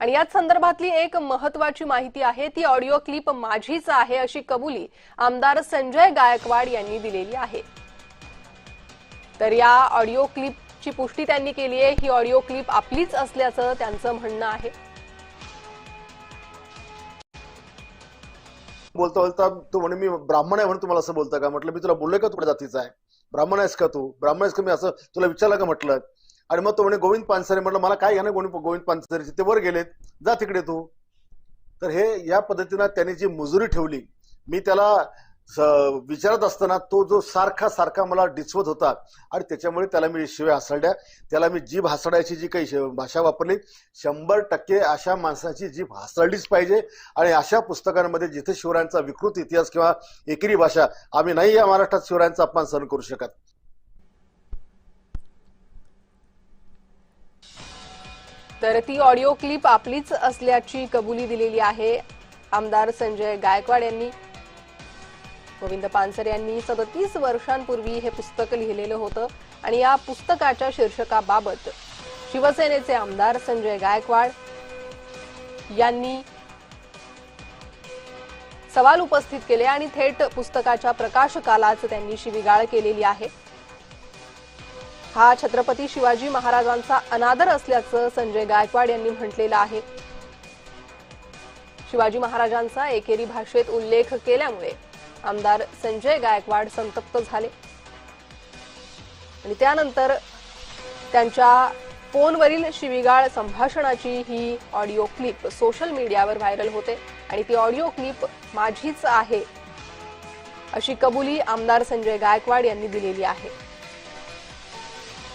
आणि याच संदर्भातली एक महत्त्वाची माहिती आहे, ती ऑडिओ क्लिप माझीच आहे अशी कबुली आमदार संजय गायकवाड यांनी दिलेली आहे। तर या ऑडिओ क्लिपची पुष्टी त्यांनी केली आहे। ही ऑडिओ क्लिप आपलीच असल्याचं त्यांचं म्हणणं आहे। बोलता बोलता तो म्हणे मी ब्राह्मण आहे म्हणून तुम्हाला असं बोलता का? म्हटलं मी तुला बोललोय का तुझ्या जातीचा आहे? ब्राह्मण आहेस का तू? ब्राह्मण आहेस का मी असं तुला विचारलं का म्हटलं? आणि मग तो म्हणे गोविंद पानसरे। म्हटलं मला काय घेणं गोविंद पानसरेची, ते वर गेलेत, जा तिकडे तू। तर हे या पद्धतीने त्यांनी जी मुजुरी ठेवली, मी त्याला विचारत असताना तो जो सारखा मला डिचवत होता आणि त्याच्यामुळे त्याला मी शिव्या हासड्या, त्याला मी जीभ हासडायची जी काही भाषा वापरली, 100% अशा माणसाची जीभ हासडलीच पाहिजे। आणि अशा पुस्तकांमध्ये जिथे शिवरायांचा विकृत इतिहास किंवा एकेरी भाषा, आम्ही नाही या महाराष्ट्रात शिवरायांचा अपमान सहन करू शकत। तर ती ऑडिओ क्लिप आपलीच असल्याची कबुली दिलेली आहे आमदार संजय गायकवाड यांनी। गोविंद पानसरे यांनी 37 वर्षांपूर्वी हे पुस्तक लिहिलेलं होतं आणि या पुस्तकाच्या शीर्षकाबाबत शिवसेनेचे आमदार संजय गायकवाड यांनी सवाल उपस्थित केले आणि थेट पुस्तकाच्या प्रकाशकालाच त्यांनी शिवीगाळ केलेली आहे। हा छत्रपती शिवाजी महाराजांचा अनादर असल्याचं संजय गायकवाड यांनी म्हटलेलं आहे। शिवाजी महाराजांचा एकेरी भाषेत उल्लेख केल्यामुळे आमदार संजय गायकवाड संतप्त झाले आणि त्यानंतर त्यांच्या फोनवरील शिवीगाळ संभाषणाची ही ऑडिओ क्लिप सोशल मीडियावर व्हायरल होते आणि ती ऑडिओ क्लिप माझीच आहे अशी कबुली आमदार संजय गायकवाड यांनी दिलेली आहे।